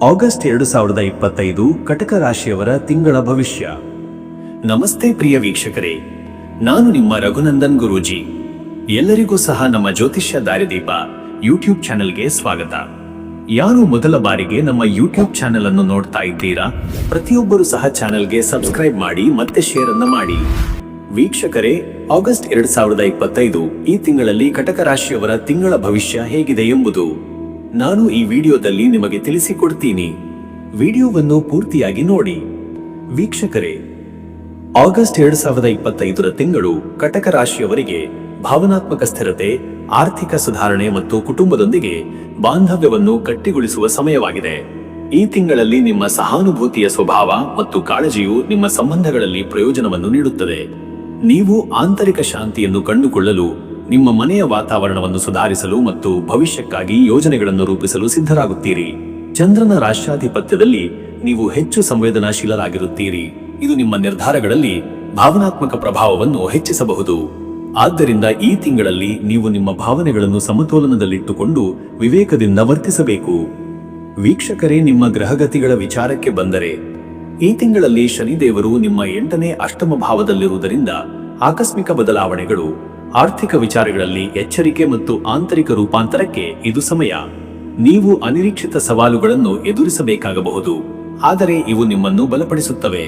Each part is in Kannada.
ಆಗಸ್ಟ್ 2025 ಕಟಕ ರಾಶಿಯವರ ತಿಂಗಳ ಭವಿಷ್ಯ. ನಮಸ್ತೆ ಪ್ರಿಯ ವೀಕ್ಷಕರೇ, ನಾನು ನಿಮ್ಮ ರಘುನಂದನ್ ಗುರೂಜಿ. ಎಲ್ಲರಿಗೂ ಸಹ ನಮ್ಮ ಜ್ಯೋತಿಷ್ಯ ದಾರಿದೀಪ ಯೂಟ್ಯೂಬ್ ಚಾನೆಲ್ಗೆ ಸ್ವಾಗತ. ಯಾರು ಮೊದಲ ಬಾರಿಗೆ ನಮ್ಮ ಯೂಟ್ಯೂಬ್ ಚಾನೆಲ್ ಅನ್ನು ನೋಡ್ತಾ ಇದ್ದೀರಾ, ಪ್ರತಿಯೊಬ್ಬರು ಸಹ ಚಾನೆಲ್ಗೆ ಸಬ್ಸ್ಕ್ರೈಬ್ ಮಾಡಿ ಮತ್ತೆ ಶೇರ್ ಅನ್ನು ಮಾಡಿ. ವೀಕ್ಷಕರೇ, ಆಗಸ್ಟ್ 2025 ಈ ತಿಂಗಳಲ್ಲಿ ಕಟಕ ರಾಶಿಯವರ ತಿಂಗಳ ಭವಿಷ್ಯ ಹೇಗಿದೆ ಎಂಬುದು ನಾನು ಈ ವಿಡಿಯೋದಲ್ಲಿ ನಿಮಗೆ ತಿಳಿಸಿಕೊಡ್ತೀನಿ. ವಿಡಿಯೋವನ್ನು ಪೂರ್ತಿಯಾಗಿ ನೋಡಿ. ವೀಕ್ಷಕರೇ, ಆಗಸ್ಟ್ 2025 ತಿಂಗಳು ಕಟಕ ರಾಶಿಯವರಿಗೆ ಭಾವನಾತ್ಮಕ ಸ್ಥಿರತೆ, ಆರ್ಥಿಕ ಸುಧಾರಣೆ ಮತ್ತು ಕುಟುಂಬದೊಂದಿಗೆ ಬಾಂಧವ್ಯವನ್ನು ಗಟ್ಟಿಗೊಳಿಸುವ ಸಮಯವಾಗಿದೆ. ಈ ತಿಂಗಳಲ್ಲಿ ನಿಮ್ಮ ಸಹಾನುಭೂತಿಯ ಸ್ವಭಾವ ಮತ್ತು ಕಾಳಜಿಯು ನಿಮ್ಮ ಸಂಬಂಧಗಳಲ್ಲಿ ಪ್ರಯೋಜನವನ್ನು ನೀಡುತ್ತದೆ. ನೀವು ಆಂತರಿಕ ಶಾಂತಿಯನ್ನು ಕಂಡುಕೊಳ್ಳಲು, ನಿಮ್ಮ ಮನೆಯ ವಾತಾವರಣವನ್ನು ಸುಧಾರಿಸಲು ಮತ್ತು ಭವಿಷ್ಯಕ್ಕಾಗಿ ಯೋಜನೆಗಳನ್ನು ರೂಪಿಸಲು ಸಿದ್ಧರಾಗುತ್ತೀರಿ. ಚಂದ್ರನ ರಾಶ್ಯಾಧಿಪತ್ಯದಲ್ಲಿ ನೀವು ಹೆಚ್ಚು ಸಂವೇದನಾಶೀಲರಾಗಿರುತ್ತೀರಿ. ಇದು ನಿಮ್ಮ ನಿರ್ಧಾರಗಳಲ್ಲಿ ಭಾವನಾತ್ಮಕ ಪ್ರಭಾವವನ್ನು ಹೆಚ್ಚಿಸಬಹುದು. ಆದ್ದರಿಂದ ಈ ತಿಂಗಳಲ್ಲಿ ನೀವು ನಿಮ್ಮ ಭಾವನೆಗಳನ್ನು ಸಮತೋಲನದಲ್ಲಿಟ್ಟುಕೊಂಡು ವಿವೇಕದಿಂದ ವರ್ತಿಸಬೇಕು. ವೀಕ್ಷಕರೇ, ನಿಮ್ಮ ಗ್ರಹಗತಿಗಳ ವಿಚಾರಕ್ಕೆ ಬಂದರೆ, ಈ ತಿಂಗಳಲ್ಲಿ ಶನಿದೇವರು ನಿಮ್ಮ 8ನೇ ಅಷ್ಟಮ ಭಾವದಲ್ಲಿರುವುದರಿಂದ ಆಕಸ್ಮಿಕ ಬದಲಾವಣೆಗಳು, ಆರ್ಥಿಕ ವಿಚಾರಗಳಲ್ಲಿ ಎಚ್ಚರಿಕೆ ಮತ್ತು ಆಂತರಿಕ ರೂಪಾಂತರಕ್ಕೆ ಇದು ಸಮಯ. ನೀವು ಅನಿರೀಕ್ಷಿತ ಸವಾಲುಗಳನ್ನು ಎದುರಿಸಬೇಕಾಗಬಹುದು, ಆದರೆ ಇವು ನಿಮ್ಮನ್ನು ಬಲಪಡಿಸುತ್ತವೆ.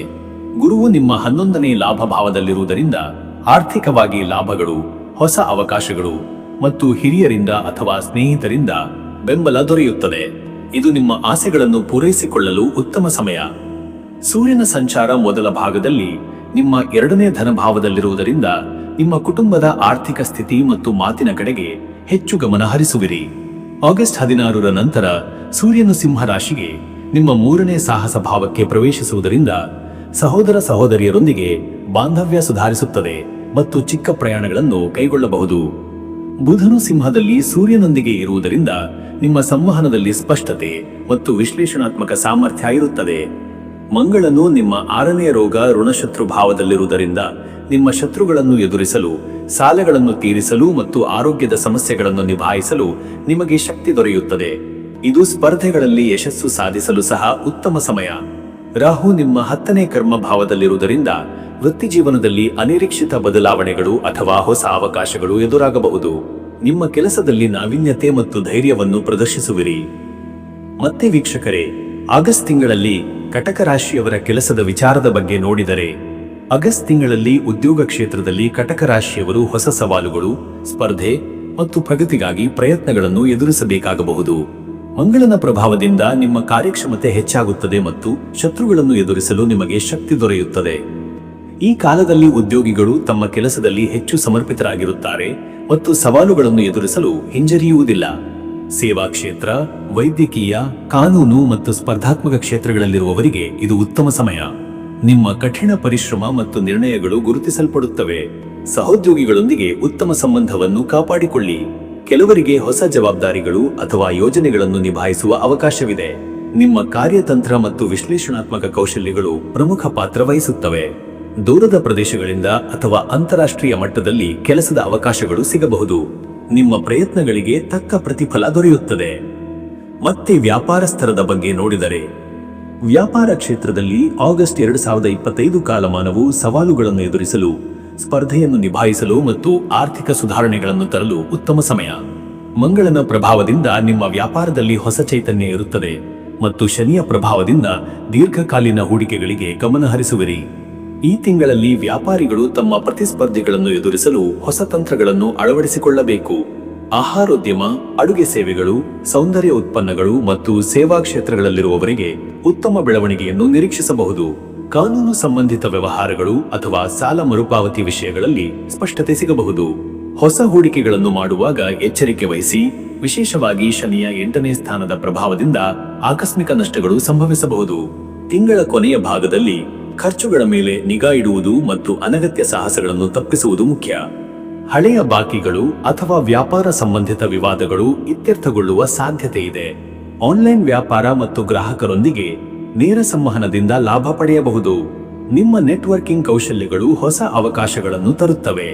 ಗುರುವು ನಿಮ್ಮ 11ನೇ ಲಾಭ ಭಾವದಲ್ಲಿರುವುದರಿಂದ ಆರ್ಥಿಕವಾಗಿ ಲಾಭಗಳು, ಹೊಸ ಅವಕಾಶಗಳು ಮತ್ತು ಹಿರಿಯರಿಂದ ಅಥವಾ ಸ್ನೇಹಿತರಿಂದ ಬೆಂಬಲ ದೊರೆಯುತ್ತದೆ. ಇದು ನಿಮ್ಮ ಆಸೆಗಳನ್ನು ಪೂರೈಸಿಕೊಳ್ಳಲು ಉತ್ತಮ ಸಮಯ. ಸೂರ್ಯನ ಸಂಚಾರ ಮೊದಲ ಭಾಗದಲ್ಲಿ ನಿಮ್ಮ 2ನೇ ಧನಭಾವದಲ್ಲಿರುವುದರಿಂದ ನಿಮ್ಮ ಕುಟುಂಬದ ಆರ್ಥಿಕ ಸ್ಥಿತಿ ಮತ್ತು ಮಾತಿನ ಕಡೆಗೆ ಹೆಚ್ಚು ಗಮನ ಹರಿಸುವಿರಿ. ಆಗಸ್ಟ್ 16ರ ನಂತರ ಸೂರ್ಯನು ಸಿಂಹ ರಾಶಿಗೆ ನಿಮ್ಮ 3ನೇ ಸಾಹಸ ಭಾವಕ್ಕೆ ಪ್ರವೇಶಿಸುವುದರಿಂದ ಸಹೋದರ ಸಹೋದರಿಯರೊಂದಿಗೆ ಬಾಂಧವ್ಯ ಸುಧಾರಿಸುತ್ತದೆ ಮತ್ತು ಚಿಕ್ಕ ಪ್ರಯಾಣಗಳನ್ನು ಕೈಗೊಳ್ಳಬಹುದು. ಬುಧನು ಸಿಂಹದಲ್ಲಿ ಸೂರ್ಯನೊಂದಿಗೆ ಇರುವುದರಿಂದ ನಿಮ್ಮ ಸಂವಹನದಲ್ಲಿ ಸ್ಪಷ್ಟತೆ ಮತ್ತು ವಿಶ್ಲೇಷಣಾತ್ಮಕ ಸಾಮರ್ಥ್ಯ ಇರುತ್ತದೆ. ಮಂಗಳನು ನಿಮ್ಮ 6ನೇ ರೋಗ ಋಣಶತ್ರು ಭಾವದಲ್ಲಿರುವುದರಿಂದ ನಿಮ್ಮ ಶತ್ರುಗಳನ್ನು ಎದುರಿಸಲು, ಸಾಲಗಳನ್ನು ತೀರಿಸಲು ಮತ್ತು ಆರೋಗ್ಯದ ಸಮಸ್ಯೆಗಳನ್ನು ನಿಭಾಯಿಸಲು ನಿಮಗೆ ಶಕ್ತಿ ದೊರೆಯುತ್ತದೆ. ಇದು ಸ್ಪರ್ಧೆಗಳಲ್ಲಿ ಯಶಸ್ಸು ಸಾಧಿಸಲು ಸಹ ಉತ್ತಮ ಸಮಯ. ರಾಹು ನಿಮ್ಮ 10ನೇ ಕರ್ಮ ಭಾವದಲ್ಲಿರುವುದರಿಂದ ವೃತ್ತಿ ಜೀವನದಲ್ಲಿ ಅನಿರೀಕ್ಷಿತ ಬದಲಾವಣೆಗಳು ಅಥವಾ ಹೊಸ ಅವಕಾಶಗಳು ಎದುರಾಗಬಹುದು. ನಿಮ್ಮ ಕೆಲಸದಲ್ಲಿ ನಾವೀನ್ಯತೆ ಮತ್ತು ಧೈರ್ಯವನ್ನು ಪ್ರದರ್ಶಿಸುವಿರಿ. ಮತ್ತೆ ವೀಕ್ಷಕರೇ, ಆಗಸ್ಟ್ ತಿಂಗಳಲ್ಲಿ ಕಟಕ ರಾಶಿಯವರ ಕೆಲಸದ ವಿಚಾರದ ಬಗ್ಗೆ ನೋಡಿದರೆ, ಆಗಸ್ಟ್ ತಿಂಗಳಲ್ಲಿ ಉದ್ಯೋಗ ಕ್ಷೇತ್ರದಲ್ಲಿ ಕಟಕ ರಾಶಿಯವರು ಹೊಸ ಸವಾಲುಗಳು, ಸ್ಪರ್ಧೆ ಮತ್ತು ಪ್ರಗತಿಗಾಗಿ ಪ್ರಯತ್ನಗಳನ್ನು ಎದುರಿಸಬೇಕಾಗಬಹುದು. ಮಂಗಳನ ಪ್ರಭಾವದಿಂದ ನಿಮ್ಮ ಕಾರ್ಯಕ್ಷಮತೆ ಹೆಚ್ಚಾಗುತ್ತದೆ ಮತ್ತು ಶತ್ರುಗಳನ್ನು ಎದುರಿಸಲು ನಿಮಗೆ ಶಕ್ತಿ ದೊರೆಯುತ್ತದೆ. ಈ ಕಾಲದಲ್ಲಿ ಉದ್ಯೋಗಿಗಳು ತಮ್ಮ ಕೆಲಸದಲ್ಲಿ ಹೆಚ್ಚು ಸಮರ್ಪಿತರಾಗಿರುತ್ತಾರೆ ಮತ್ತು ಸವಾಲುಗಳನ್ನು ಎದುರಿಸಲು ಹಿಂಜರಿಯುವುದಿಲ್ಲ. ಸೇವಾ ಕ್ಷೇತ್ರ, ವೈದ್ಯಕೀಯ, ಕಾನೂನು ಮತ್ತು ಸ್ಪರ್ಧಾತ್ಮಕ ಕ್ಷೇತ್ರಗಳಲ್ಲಿರುವವರಿಗೆ ಇದು ಉತ್ತಮ ಸಮಯ. ನಿಮ್ಮ ಕಠಿಣ ಪರಿಶ್ರಮ ಮತ್ತು ನಿರ್ಣಯಗಳು ಗುರುತಿಸಲ್ಪಡುತ್ತವೆ. ಸಹೋದ್ಯೋಗಿಗಳೊಂದಿಗೆ ಉತ್ತಮ ಸಂಬಂಧವನ್ನು ಕಾಪಾಡಿಕೊಳ್ಳಿ. ಕೆಲವರಿಗೆ ಹೊಸ ಜವಾಬ್ದಾರಿಗಳು ಅಥವಾ ಯೋಜನೆಗಳನ್ನು ನಿಭಾಯಿಸುವ ಅವಕಾಶವಿದೆ. ನಿಮ್ಮ ಕಾರ್ಯತಂತ್ರ ಮತ್ತು ವಿಶ್ಲೇಷಣಾತ್ಮಕ ಕೌಶಲ್ಯಗಳು ಪ್ರಮುಖ ಪಾತ್ರ ವಹಿಸುತ್ತವೆ. ದೂರದ ಪ್ರದೇಶಗಳಿಂದ ಅಥವಾ ಅಂತಾರಾಷ್ಟ್ರೀಯ ಮಟ್ಟದಲ್ಲಿ ಕೆಲಸದ ಅವಕಾಶಗಳು ಸಿಗಬಹುದು. ನಿಮ್ಮ ಪ್ರಯತ್ನಗಳಿಗೆ ತಕ್ಕ ಪ್ರತಿಫಲ ದೊರೆಯುತ್ತದೆ. ಮತ್ತೆ ವ್ಯಾಪಾರಸ್ಥರದ ಬಗ್ಗೆ ನೋಡಿದರೆ, ವ್ಯಾಪಾರ ಕ್ಷೇತ್ರದಲ್ಲಿ ಆಗಸ್ಟ್ 2025 ಕಾಲಮಾನವು ಸವಾಲುಗಳನ್ನು ಎದುರಿಸಲು, ಸ್ಪರ್ಧೆಯನ್ನು ನಿಭಾಯಿಸಲು ಮತ್ತು ಆರ್ಥಿಕ ಸುಧಾರಣೆಗಳನ್ನು ತರಲು ಉತ್ತಮ ಸಮಯ. ಮಂಗಳನ ಪ್ರಭಾವದಿಂದ ನಿಮ್ಮ ವ್ಯಾಪಾರದಲ್ಲಿ ಹೊಸ ಚೈತನ್ಯ ಇರುತ್ತದೆ ಮತ್ತು ಶನಿಯ ಪ್ರಭಾವದಿಂದ ದೀರ್ಘಕಾಲೀನ ಹೂಡಿಕೆಗಳಿಗೆ ಗಮನ ಹರಿಸುವಿರಿ. ಈ ತಿಂಗಳಲ್ಲಿ ವ್ಯಾಪಾರಿಗಳು ತಮ್ಮ ಪ್ರತಿಸ್ಪರ್ಧಿಗಳನ್ನು ಎದುರಿಸಲು ಹೊಸ ತಂತ್ರಗಳನ್ನು ಅಳವಡಿಸಿಕೊಳ್ಳಬೇಕು. ಆಹಾರೋದ್ಯಮ, ಅಡುಗೆ ಸೇವೆಗಳು, ಸೌಂದರ್ಯ ಉತ್ಪನ್ನಗಳು ಮತ್ತು ಸೇವಾ ಕ್ಷೇತ್ರಗಳಲ್ಲಿರುವವರಿಗೆ ಉತ್ತಮ ಬೆಳವಣಿಗೆಯನ್ನು ನಿರೀಕ್ಷಿಸಬಹುದು. ಕಾನೂನು ಸಂಬಂಧಿತ ವ್ಯವಹಾರಗಳು ಅಥವಾ ಸಾಲ ಮರುಪಾವತಿ ವಿಷಯಗಳಲ್ಲಿ ಸ್ಪಷ್ಟತೆ ಸಿಗಬಹುದು. ಹೊಸ ಹೂಡಿಕೆಗಳನ್ನು ಮಾಡುವಾಗ ಎಚ್ಚರಿಕೆ ವಹಿಸಿ. ವಿಶೇಷವಾಗಿ ಶನಿಯ 8ನೇ ಸ್ಥಾನದ ಪ್ರಭಾವದಿಂದ ಆಕಸ್ಮಿಕ ನಷ್ಟಗಳು ಸಂಭವಿಸಬಹುದು. ತಿಂಗಳ ಕೊನೆಯ ಭಾಗದಲ್ಲಿ ಖರ್ಚುಗಳ ಮೇಲೆ ನಿಗಾ ಇಡುವುದು ಮತ್ತು ಅನಗತ್ಯ ಸಾಹಸಗಳನ್ನು ತಪ್ಪಿಸುವುದು ಮುಖ್ಯ. ಹಳೆಯ ಬಾಕಿಗಳು ಅಥವಾ ವ್ಯಾಪಾರ ಸಂಬಂಧಿತ ವಿವಾದಗಳು ಇತ್ಯರ್ಥಗೊಳ್ಳುವ ಸಾಧ್ಯತೆ ಇದೆ. ಆನ್ಲೈನ್ ವ್ಯಾಪಾರ ಮತ್ತು ಗ್ರಾಹಕರೊಂದಿಗೆ ನೇರ ಸಂವಹನದಿಂದ ಲಾಭ ಪಡೆಯಬಹುದು. ನಿಮ್ಮ ನೆಟ್ವರ್ಕಿಂಗ್ ಕೌಶಲ್ಯಗಳು ಹೊಸ ಅವಕಾಶಗಳನ್ನು ತರುತ್ತವೆ.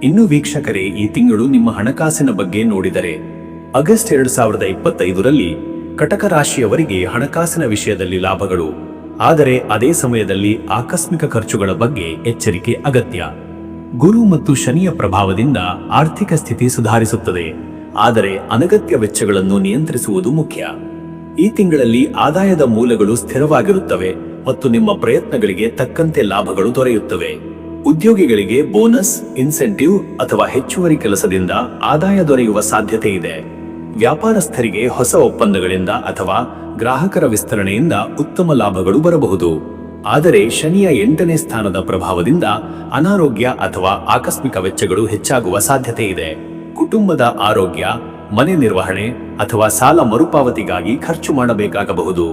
ಇನ್ನು ವೀಕ್ಷಕರೇ, ಈ ತಿಂಗಳು ನಿಮ್ಮ ಹಣಕಾಸಿನ ಬಗ್ಗೆ ನೋಡಿದರೆ, ಆಗಸ್ಟ್ 2025ರಲ್ಲಿ ಕಟಕ ರಾಶಿಯವರಿಗೆ ಹಣಕಾಸಿನ ವಿಷಯದಲ್ಲಿ ಲಾಭಗಳು, ಆದರೆ ಅದೇ ಸಮಯದಲ್ಲಿ ಆಕಸ್ಮಿಕ ಖರ್ಚುಗಳ ಬಗ್ಗೆ ಎಚ್ಚರಿಕೆ ಅಗತ್ಯ. ಗುರು ಮತ್ತು ಶನಿಯ ಪ್ರಭಾವದಿಂದ ಆರ್ಥಿಕ ಸ್ಥಿತಿ ಸುಧಾರಿಸುತ್ತದೆ, ಆದರೆ ಅನಗತ್ಯ ವೆಚ್ಚಗಳನ್ನು ನಿಯಂತ್ರಿಸುವುದು ಮುಖ್ಯ. ಈ ತಿಂಗಳಲ್ಲಿ ಆದಾಯದ ಮೂಲಗಳು ಸ್ಥಿರವಾಗಿರುತ್ತವೆ ಮತ್ತು ನಿಮ್ಮ ಪ್ರಯತ್ನಗಳಿಗೆ ತಕ್ಕಂತೆ ಲಾಭಗಳು ದೊರೆಯುತ್ತವೆ. ಉದ್ಯೋಗಿಗಳಿಗೆ ಬೋನಸ್, ಇನ್ಸೆಂಟಿವ್ ಅಥವಾ ಹೆಚ್ಚುವರಿ ಕೆಲಸದಿಂದ ಆದಾಯ ದೊರೆಯುವ ಸಾಧ್ಯತೆ ಇದೆ. ವ್ಯಾಪಾರಸ್ಥರಿಗೆ ಹೊಸ ಒಪ್ಪಂದಗಳಿಂದ ಅಥವಾ ಗ್ರಾಹಕರ ವಿಸ್ತರಣೆಯಿಂದ ಉತ್ತಮ ಲಾಭಗಳು ಬರಬಹುದು. ಆದರೆ ಶನಿಯ 8ನೇ ಸ್ಥಾನದ ಪ್ರಭಾವದಿಂದ ಅನಾರೋಗ್ಯ ಅಥವಾ ಆಕಸ್ಮಿಕ ವೆಚ್ಚಗಳು ಹೆಚ್ಚಾಗುವ ಸಾಧ್ಯತೆ ಇದೆ. ಕುಟುಂಬದ ಆರೋಗ್ಯ, ಮನೆ ನಿರ್ವಹಣೆ ಅಥವಾ ಸಾಲ ಮರುಪಾವತಿಗಾಗಿ ಖರ್ಚು ಮಾಡಬೇಕಾಗಬಹುದು.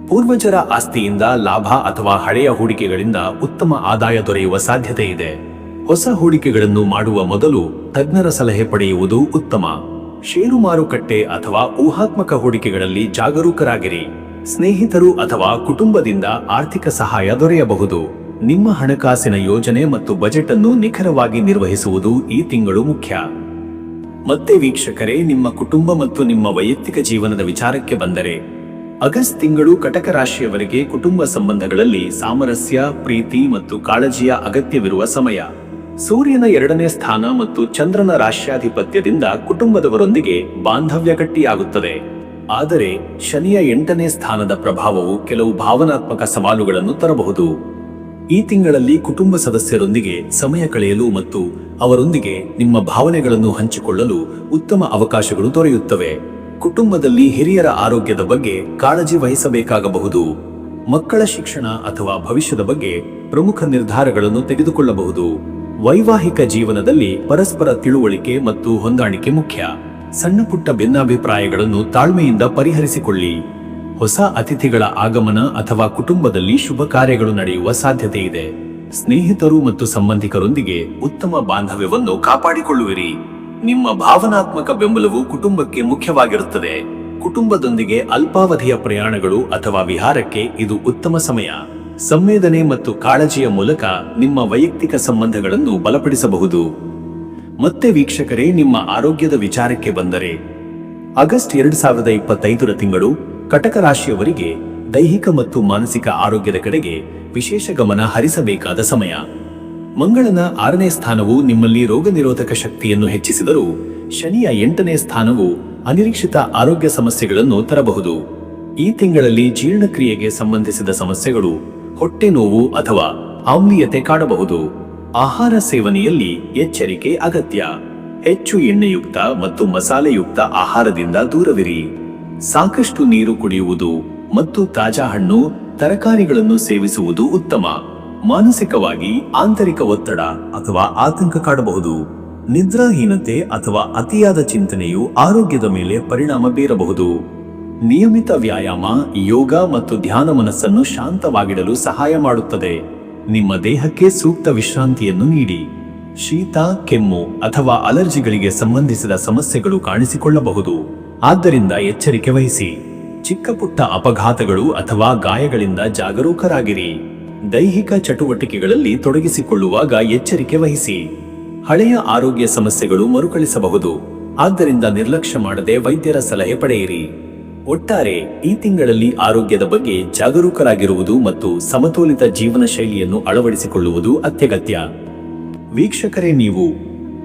ಪೂರ್ವಜರ ಆಸ್ತಿಯಿಂದ ಲಾಭ ಅಥವಾ ಹಳೆಯ ಹೂಡಿಕೆಗಳಿಂದ ಉತ್ತಮ ಆದಾಯ ದೊರೆಯುವ ಸಾಧ್ಯತೆ ಇದೆ. ಹೊಸ ಹೂಡಿಕೆಗಳನ್ನು ಮಾಡುವ ಮೊದಲು ತಜ್ಞರ ಸಲಹೆ ಪಡೆಯುವುದು ಉತ್ತಮ. ಷೇರು ಮಾರುಕಟ್ಟೆ ಅಥವಾ ಊಹಾತ್ಮಕ ಹೂಡಿಕೆಗಳಲ್ಲಿ ಜಾಗರೂಕರಾಗಿರಿ. ಸ್ನೇಹಿತರು ಅಥವಾ ಕುಟುಂಬದಿಂದ ಆರ್ಥಿಕ ಸಹಾಯ ದೊರೆಯಬಹುದು. ನಿಮ್ಮ ಹಣಕಾಸಿನ ಯೋಜನೆ ಮತ್ತು ಬಜೆಟ್ ಅನ್ನು ನಿಖರವಾಗಿ ನಿರ್ವಹಿಸುವುದು ಈ ತಿಂಗಳು ಮುಖ್ಯ. ಮತ್ತೆ ವೀಕ್ಷಕರೇ, ನಿಮ್ಮ ಕುಟುಂಬ ಮತ್ತು ನಿಮ್ಮ ವೈಯಕ್ತಿಕ ಜೀವನದ ವಿಚಾರಕ್ಕೆ ಬಂದರೆ, ಆಗಸ್ಟ್ ತಿಂಗಳು ಕಟಕ ರಾಶಿಯವರಿಗೆ ಕುಟುಂಬ ಸಂಬಂಧಗಳಲ್ಲಿ ಸಾಮರಸ್ಯ, ಪ್ರೀತಿ ಮತ್ತು ಕಾಳಜಿಯ ಅಗತ್ಯವಿರುವ ಸಮಯ. ಸೂರ್ಯನ 2ನೇ ಸ್ಥಾನ ಮತ್ತು ಚಂದ್ರನ ರಾಶ್ಯಾಧಿಪತ್ಯದಿಂದ ಕುಟುಂಬದವರೊಂದಿಗೆ ಬಾಂಧವ್ಯ ಗಟ್ಟಿಯಾಗುತ್ತದೆ. ಆದರೆ ಶನಿಯ 8ನೇ ಸ್ಥಾನದ ಪ್ರಭಾವವು ಕೆಲವು ಭಾವನಾತ್ಮಕ ಸವಾಲುಗಳನ್ನು ತರಬಹುದು. ಈ ತಿಂಗಳಲ್ಲಿ ಕುಟುಂಬ ಸದಸ್ಯರೊಂದಿಗೆ ಸಮಯ ಕಳೆಯಲು ಮತ್ತು ಅವರೊಂದಿಗೆ ನಿಮ್ಮ ಭಾವನೆಗಳನ್ನು ಹಂಚಿಕೊಳ್ಳಲು ಉತ್ತಮ ಅವಕಾಶಗಳು ದೊರೆಯುತ್ತವೆ. ಕುಟುಂಬದಲ್ಲಿ ಹಿರಿಯರ ಆರೋಗ್ಯದ ಬಗ್ಗೆ ಕಾಳಜಿ ವಹಿಸಬೇಕಾಗಬಹುದು. ಮಕ್ಕಳ ಶಿಕ್ಷಣ ಅಥವಾ ಭವಿಷ್ಯದ ಬಗ್ಗೆ ಪ್ರಮುಖ ನಿರ್ಧಾರಗಳನ್ನು ತೆಗೆದುಕೊಳ್ಳಬಹುದು. ವೈವಾಹಿಕ ಜೀವನದಲ್ಲಿ ಪರಸ್ಪರ ತಿಳುವಳಿಕೆ ಮತ್ತು ಹೊಂದಾಣಿಕೆ ಮುಖ್ಯ. ಸಣ್ಣ ಪುಟ್ಟ ಭಿನ್ನಾಭಿಪ್ರಾಯಗಳನ್ನು ತಾಳ್ಮೆಯಿಂದ ಪರಿಹರಿಸಿಕೊಳ್ಳಿ. ಹೊಸ ಅತಿಥಿಗಳ ಆಗಮನ ಅಥವಾ ಕುಟುಂಬದಲ್ಲಿ ಶುಭ ಕಾರ್ಯಗಳು ನಡೆಯುವ ಸಾಧ್ಯತೆ ಇದೆ. ಸ್ನೇಹಿತರು ಮತ್ತು ಸಂಬಂಧಿಕರೊಂದಿಗೆ ಉತ್ತಮ ಬಾಂಧವ್ಯವನ್ನು ಕಾಪಾಡಿಕೊಳ್ಳುವಿರಿ. ನಿಮ್ಮ ಭಾವನಾತ್ಮಕ ಬೆಂಬಲವು ಕುಟುಂಬಕ್ಕೆ ಮುಖ್ಯವಾಗಿರುತ್ತದೆ. ಕುಟುಂಬದೊಂದಿಗೆ ಅಲ್ಪಾವಧಿಯ ಪ್ರಯಾಣಗಳು ಅಥವಾ ವಿಹಾರಕ್ಕೆ ಇದು ಉತ್ತಮ ಸಮಯ. ಸಂವೇದನೆ ಮತ್ತು ಕಾಳಜಿಯ ಮೂಲಕ ನಿಮ್ಮ ವೈಯಕ್ತಿಕ ಸಂಬಂಧಗಳನ್ನು ಬಲಪಡಿಸಬಹುದು. ಮತ್ತೆ ವೀಕ್ಷಕರೇ, ನಿಮ್ಮ ಆರೋಗ್ಯದ ವಿಚಾರಕ್ಕೆ ಬಂದರೆ, ಆಗಸ್ಟ್ 2025ರ ತಿಂಗಳು ಕಟಕ ರಾಶಿಯವರಿಗೆ ದೈಹಿಕ ಮತ್ತು ಮಾನಸಿಕ ಆರೋಗ್ಯದ ಕಡೆಗೆ ವಿಶೇಷ ಗಮನ ಹರಿಸಬೇಕಾದ ಸಮಯ. ಮಂಗಳನ 6ನೇ ಸ್ಥಾನವು ನಿಮ್ಮಲ್ಲಿ ರೋಗ ನಿರೋಧಕ ಶಕ್ತಿಯನ್ನು ಹೆಚ್ಚಿಸಿದರೂ, ಶನಿಯ 8ನೇ ಸ್ಥಾನವು ಅನಿರೀಕ್ಷಿತ ಆರೋಗ್ಯ ಸಮಸ್ಯೆಗಳನ್ನು ತರಬಹುದು. ಈ ತಿಂಗಳಲ್ಲಿ ಜೀರ್ಣಕ್ರಿಯೆಗೆ ಸಂಬಂಧಿಸಿದ ಸಮಸ್ಯೆಗಳು, ಹೊಟ್ಟೆ ನೋವು ಅಥವಾ ಆಮ್ಲೀಯತೆ ಕಾಡಬಹುದು. ಆಹಾರ ಸೇವನೆಯಲ್ಲಿ ಎಚ್ಚರಿಕೆ ಅಗತ್ಯ. ಹೆಚ್ಚು ಎಣ್ಣೆಯುಕ್ತ ಮತ್ತು ಮಸಾಲೆಯುಕ್ತ ಆಹಾರದಿಂದ ದೂರವಿರಿ. ಸಾಕಷ್ಟು ನೀರು ಕುಡಿಯುವುದು ಮತ್ತು ತಾಜಾ ಹಣ್ಣು, ತರಕಾರಿಗಳನ್ನು ಸೇವಿಸುವುದು ಉತ್ತಮ. ಮಾನಸಿಕವಾಗಿ ಆಂತರಿಕ ಒತ್ತಡ ಅಥವಾ ಆತಂಕ ಕಾಡಬಹುದು. ನಿದ್ರಾಹೀನತೆ ಅಥವಾ ಅತಿಯಾದ ಚಿಂತನೆಯು ಆರೋಗ್ಯದ ಮೇಲೆ ಪರಿಣಾಮ ಬೀರಬಹುದು. ನಿಯಮಿತ ವ್ಯಾಯಾಮ, ಯೋಗ ಮತ್ತು ಧ್ಯಾನ ಮನಸ್ಸನ್ನು ಶಾಂತವಾಗಿಡಲು ಸಹಾಯ ಮಾಡುತ್ತದೆ. ನಿಮ್ಮ ದೇಹಕ್ಕೆ ಸೂಕ್ತ ವಿಶ್ರಾಂತಿಯನ್ನು ನೀಡಿ. ಶೀತ, ಕೆಮ್ಮು ಅಥವಾ ಅಲರ್ಜಿಗಳಿಗೆ ಸಂಬಂಧಿಸಿದ ಸಮಸ್ಯೆಗಳು ಕಾಣಿಸಿಕೊಳ್ಳಬಹುದು. ಆದ್ದರಿಂದ ಎಚ್ಚರಿಕೆ ವಹಿಸಿ. ಚಿಕ್ಕ ಪುಟ್ಟ ಅಪಘಾತಗಳು ಅಥವಾ ಗಾಯಗಳಿಂದ ಜಾಗರೂಕರಾಗಿರಿ. ದೈಹಿಕ ಚಟುವಟಿಕೆಗಳಲ್ಲಿ ತೊಡಗಿಸಿಕೊಳ್ಳುವಾಗ ಎಚ್ಚರಿಕೆ ವಹಿಸಿ. ಹಳೆಯ ಆರೋಗ್ಯ ಸಮಸ್ಯೆಗಳು ಮರುಕಳಿಸಬಹುದು. ಆದ್ದರಿಂದ ನಿರ್ಲಕ್ಷ್ಯ ಮಾಡದೆ ವೈದ್ಯರ ಸಲಹೆ ಪಡೆಯಿರಿ. ಒಟ್ಟಾರೆ ಈ ತಿಂಗಳಲ್ಲಿ ಆರೋಗ್ಯದ ಬಗ್ಗೆ ಜಾಗರೂಕರಾಗಿರುವುದು ಮತ್ತು ಸಮತೋಲಿತ ಜೀವನ ಶೈಲಿಯನ್ನು ಅಳವಡಿಸಿಕೊಳ್ಳುವುದು ಅತ್ಯಗತ್ಯ. ವೀಕ್ಷಕರೇ, ನೀವು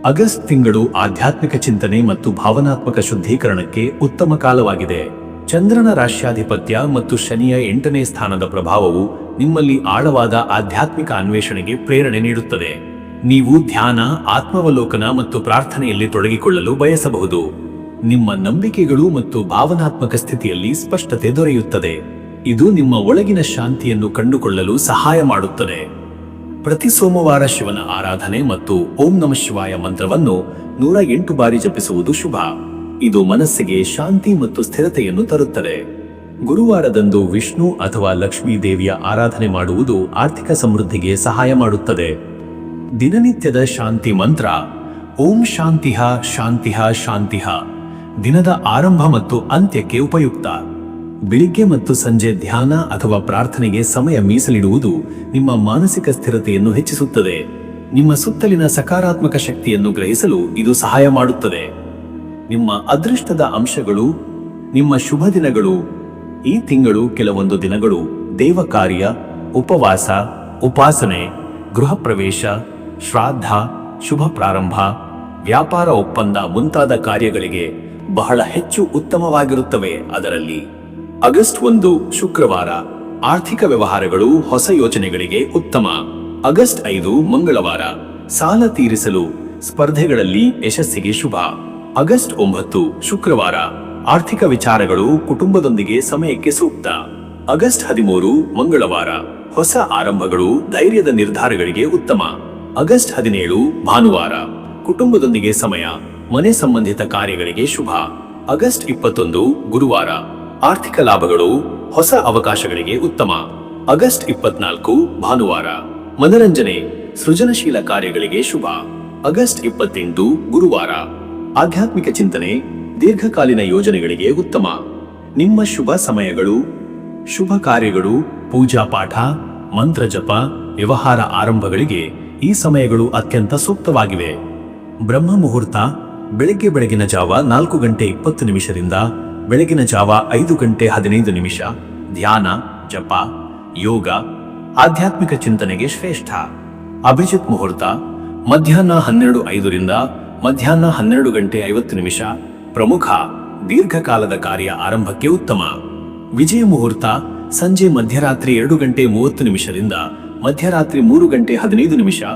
ಆಗಸ್ಟ್ ತಿಂಗಳು ಆಧ್ಯಾತ್ಮಿಕ ಚಿಂತನೆ ಮತ್ತು ಭಾವನಾತ್ಮಕ ಶುದ್ಧೀಕರಣಕ್ಕೆ ಉತ್ತಮ ಕಾಲವಾಗಿದೆ. ಚಂದ್ರನ ರಾಶ್ಯಾಧಿಪತ್ಯ ಮತ್ತು ಶನಿಯ 8ನೇ ಸ್ಥಾನದ ಪ್ರಭಾವವು ನಿಮ್ಮಲ್ಲಿ ಆಳವಾದ ಆಧ್ಯಾತ್ಮಿಕ ಅನ್ವೇಷಣೆಗೆ ಪ್ರೇರಣೆ ನೀಡುತ್ತದೆ. ನೀವು ಧ್ಯಾನ, ಆತ್ಮಾವಲೋಕನ ಮತ್ತು ಪ್ರಾರ್ಥನೆಯಲ್ಲಿ ತೊಡಗಿಕೊಳ್ಳಲು ಬಯಸಬಹುದು. ನಿಮ್ಮ ನಂಬಿಕೆಗಳು ಮತ್ತು ಭಾವನಾತ್ಮಕ ಸ್ಥಿತಿಯಲ್ಲಿ ಸ್ಪಷ್ಟತೆ ದೊರೆಯುತ್ತದೆ. ಇದು ನಿಮ್ಮ ಒಳಗಿನ ಶಾಂತಿಯನ್ನು ಕಂಡುಕೊಳ್ಳಲು ಸಹಾಯ ಮಾಡುತ್ತದೆ. ಪ್ರತಿ ಸೋಮವಾರ ಶಿವನ ಆರಾಧನೆ ಮತ್ತು ಓಂ ನಮಃ ಶಿವಾಯ ಮಂತ್ರವನ್ನು 108 ಬಾರಿ ಜಪಿಸುವುದು ಶುಭ. ಇದು ಮನಸ್ಸಿಗೆ ಶಾಂತಿ ಮತ್ತು ಸ್ಥಿರತೆಯನ್ನು ತರುತ್ತದೆ. ಗುರುವಾರದಂದು ವಿಷ್ಣು ಅಥವಾ ಲಕ್ಷ್ಮೀ ದೇವಿಯ ಆರಾಧನೆ ಮಾಡುವುದು ಆರ್ಥಿಕ ಸಮೃದ್ಧಿಗೆ ಸಹಾಯ ಮಾಡುತ್ತದೆ. ದಿನನಿತ್ಯದ ಶಾಂತಿ ಮಂತ್ರ ಓಂ ಶಾಂತಿಃ ಶಾಂತಿಃ ಶಾಂತಿಃ ದಿನದ ಆರಂಭ ಮತ್ತು ಅಂತ್ಯಕ್ಕೆ ಉಪಯುಕ್ತ. ಬೆಳಿಗ್ಗೆ ಮತ್ತು ಸಂಜೆ ಧ್ಯಾನ ಅಥವಾ ಪ್ರಾರ್ಥನೆಗೆ ಸಮಯ ಮೀಸಲಿಡುವುದು ನಿಮ್ಮ ಮಾನಸಿಕ ಸ್ಥಿರತೆಯನ್ನು ಹೆಚ್ಚಿಸುತ್ತದೆ. ನಿಮ್ಮ ಸುತ್ತಲಿನ ಸಕಾರಾತ್ಮಕ ಶಕ್ತಿಯನ್ನು ಗ್ರಹಿಸಲು ಇದು ಸಹಾಯ ಮಾಡುತ್ತದೆ. ನಿಮ್ಮ ಅದೃಷ್ಟದ ಅಂಶಗಳು: ನಿಮ್ಮ ಶುಭ ದಿನಗಳು. ಈ ತಿಂಗಳು ಕೆಲವೊಂದು ದಿನಗಳು ದೇವ ಕಾರ್ಯ, ಉಪವಾಸ, ಉಪಾಸನೆ, ಗೃಹ ಪ್ರವೇಶ, ಶ್ರಾದ್ದ, ಶುಭ ಪ್ರಾರಂಭ, ವ್ಯಾಪಾರ ಒಪ್ಪಂದ ಮುಂತಾದ ಕಾರ್ಯಗಳಿಗೆ ಬಹಳ ಹೆಚ್ಚು ಉತ್ತಮವಾಗಿರುತ್ತವೆ. ಅದರಲ್ಲಿ ಆಗಸ್ಟ್ 1 ಶುಕ್ರವಾರ, ಆರ್ಥಿಕ ವ್ಯವಹಾರಗಳು, ಹೊಸ ಯೋಜನೆಗಳಿಗೆ ಉತ್ತಮ. ಆಗಸ್ಟ್ 5 ಮಂಗಳವಾರ, ಸಾಲ ತೀರಿಸಲು, ಸ್ಪರ್ಧೆಗಳಲ್ಲಿ ಯಶಸ್ಸಿಗೆ ಶುಭ. ಆಗಸ್ಟ್ 9 ಶುಕ್ರವಾರ, ಆರ್ಥಿಕ ವಿಚಾರಗಳು, ಕುಟುಂಬದೊಂದಿಗೆ ಸಮಯಕ್ಕೆ ಸೂಕ್ತ. ಆಗಸ್ಟ್ 13 ಮಂಗಳವಾರ, ಹೊಸ ಆರಂಭಗಳು, ಧೈರ್ಯದ ನಿರ್ಧಾರಗಳಿಗೆ ಉತ್ತಮ. ಆಗಸ್ಟ್ 17 ಭಾನುವಾರ, ಕುಟುಂಬದೊಂದಿಗೆ ಸಮಯ, ಮನೆ ಸಂಬಂಧಿತ ಕಾರ್ಯಗಳಿಗೆ ಶುಭ. ಆಗಸ್ಟ್ 21 ಗುರುವಾರ, ಆರ್ಥಿಕ ಲಾಭಗಳು, ಹೊಸ ಅವಕಾಶಗಳಿಗೆ ಉತ್ತಮ. ಆಗಸ್ಟ್ 24 ಭಾನುವಾರ, ಮನರಂಜನೆ, ಸೃಜನಶೀಲ ಕಾರ್ಯಗಳಿಗೆ ಶುಭ. ಆಗಸ್ಟ್ 28 ಗುರುವಾರ, ಆಧ್ಯಾತ್ಮಿಕ ಚಿಂತನೆ, ದೀರ್ಘಕಾಲೀನ ಯೋಜನೆಗಳಿಗೆ ಉತ್ತಮ. ನಿಮ್ಮ ಶುಭ ಸಮಯಗಳು. ಶುಭ ಕಾರ್ಯಗಳು, ಪೂಜಾ ಪಾಠ, ಮಂತ್ರ ಜಪ, ವ್ಯವಹಾರ ಆರಂಭಗಳಿಗೆ ಈ ಸಮಯಗಳು ಅತ್ಯಂತ ಸೂಕ್ತವಾಗಿವೆ. ಬ್ರಹ್ಮ ಮುಹೂರ್ತ ಬೆಳಗಿನ ಜಾವ 4:20 ಬೆಳಗಿನ ಜಾವ 5:15. ಧ್ಯಾನ, ಜಪ, ಯೋಗ, ಆಧ್ಯಾತ್ಮಿಕ ಚಿಂತನೆಗೆ ಶ್ರೇಷ್ಠ. ಅಭಿಜಿತ್ ಮುಹೂರ್ತ ಮಧ್ಯಾಹ್ನ 12:05 ಮಧ್ಯಾಹ್ನ 12:50. ಪ್ರಮುಖ ದೀರ್ಘಕಾಲದ ಕಾರ್ಯ ಆರಂಭಕ್ಕೆ ಉತ್ತಮ. ವಿಜಯ ಮುಹೂರ್ತ ಸಂಜೆ ಮಧ್ಯರಾತ್ರಿ 2:30 ಮಧ್ಯರಾತ್ರಿ 3:15.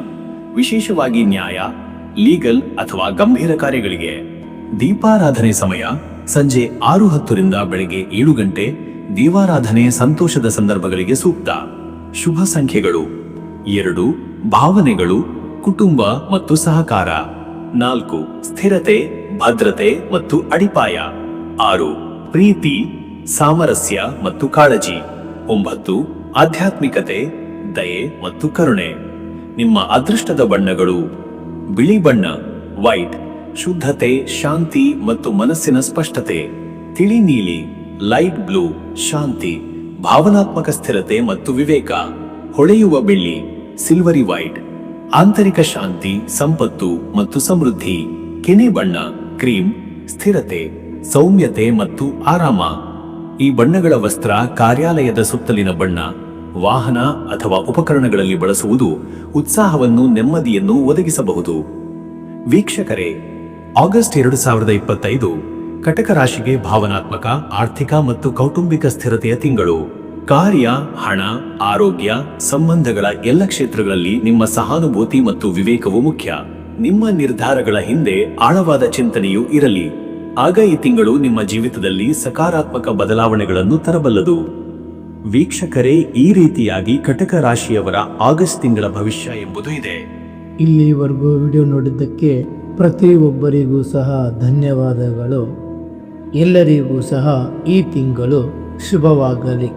ವಿಶೇಷವಾಗಿ ನ್ಯಾಯ, ಲೀಗಲ್ ಅಥವಾ ಗಂಭೀರ ಕಾರ್ಯಗಳಿಗೆ. ದೀಪಾರಾಧನೆ ಸಮಯ ಸಂಜೆ 6:10 ಬೆಳಗ್ಗೆ 7 ದೀಪಾರಾಧನೆ ಸಂತೋಷದ ಸಂದರ್ಭಗಳಿಗೆ ಸೂಕ್ತ. ಶುಭ ಸಂಖ್ಯೆಗಳು 2, ಭಾವನೆಗಳು, ಕುಟುಂಬ ಮತ್ತು ಸಹಕಾರ. 4, ಸ್ಥಿರತೆ, ಭದ್ರತೆ ಮತ್ತು ಅಡಿಪಾಯ. 6, ಪ್ರೀತಿ, ಸಾಮರಸ್ಯ ಮತ್ತು ಕಾಳಜಿ. 9, ಆಧ್ಯಾತ್ಮಿಕತೆ, ದಯೆ ಮತ್ತು ಕರುಣೆ. ನಿಮ್ಮ ಅದೃಷ್ಟದ ಬಣ್ಣಗಳು: ಬಿಳಿ ಬಣ್ಣ ವೈಟ್, ಶುದ್ಧತೆ, ಶಾಂತಿ ಮತ್ತು ಮನಸ್ಸಿನ ಸ್ಪಷ್ಟತೆ. ತಿಳಿ ನೀಲಿ ಲೈಟ್ ಬ್ಲೂ, ಶಾಂತಿ, ಭಾವನಾತ್ಮಕ ಸ್ಥಿರತೆ ಮತ್ತು ವಿವೇಕ. ಹೊಳೆಯುವ ಬೆಳ್ಳಿ ಸಿಲ್ವರಿ ವೈಟ್, ಆಂತರಿಕ ಶಾಂತಿ, ಸಂಪತ್ತು ಮತ್ತು ಸಮೃದ್ಧಿ. ಕೆನೆ ಬಣ್ಣ ಕ್ರೀಮ್, ಸ್ಥಿರತೆ, ಸೌಮ್ಯತೆ ಮತ್ತು ಆರಾಮ. ಈ ಬಣ್ಣಗಳ ವಸ್ತ್ರ ಕಾರ್ಯಾಲಯದ ಸುತ್ತಲಿನ ಬಣ್ಣ, ವಾಹನ ಅಥವಾ ಉಪಕರಣಗಳಲ್ಲಿ ಬಳಸುವುದು ಉತ್ಸಾಹವನ್ನು, ನೆಮ್ಮದಿಯನ್ನು ಒದಗಿಸಬಹುದು. ವೀಕ್ಷಕರೇ, ಆಗಸ್ಟ್ 2025 ಕಟಕ ರಾಶಿಗೆ ಭಾವನಾತ್ಮಕ, ಆರ್ಥಿಕ ಮತ್ತು ಕೌಟುಂಬಿಕ ಸ್ಥಿರತೆಯ ತಿಂಗಳು. ಕಾರ್ಯ, ಹಣ, ಆರೋಗ್ಯ, ಸಂಬಂಧಗಳ ಎಲ್ಲ ಕ್ಷೇತ್ರಗಳಲ್ಲಿ ನಿಮ್ಮ ಸಹಾನುಭೂತಿ ಮತ್ತು ವಿವೇಕವು ಮುಖ್ಯ. ನಿಮ್ಮ ನಿರ್ಧಾರಗಳ ಹಿಂದೆ ಆಳವಾದ ಚಿಂತನೆಯೂ ಇರಲಿ. ಆಗ ಈ ತಿಂಗಳು ನಿಮ್ಮ ಜೀವಿತದಲ್ಲಿ ಸಕಾರಾತ್ಮಕ ಬದಲಾವಣೆಗಳನ್ನು ತರಬಲ್ಲದು. ವೀಕ್ಷಕರೇ, ಈ ರೀತಿಯಾಗಿ ಕಟಕ ರಾಶಿಯವರ ಆಗಸ್ಟ್ ತಿಂಗಳ ಭವಿಷ್ಯ ಎಂಬುದು ಇದೆ. ಇಲ್ಲಿವರೆಗೂ ವಿಡಿಯೋ ನೋಡಿದ್ದಕ್ಕೆ ಪ್ರತಿಯೊಬ್ಬರಿಗೂ ಸಹ ಧನ್ಯವಾದಗಳು. ಎಲ್ಲರಿಗೂ ಸಹ ಈ ತಿಂಗಳು ಶುಭವಾಗಲಿ.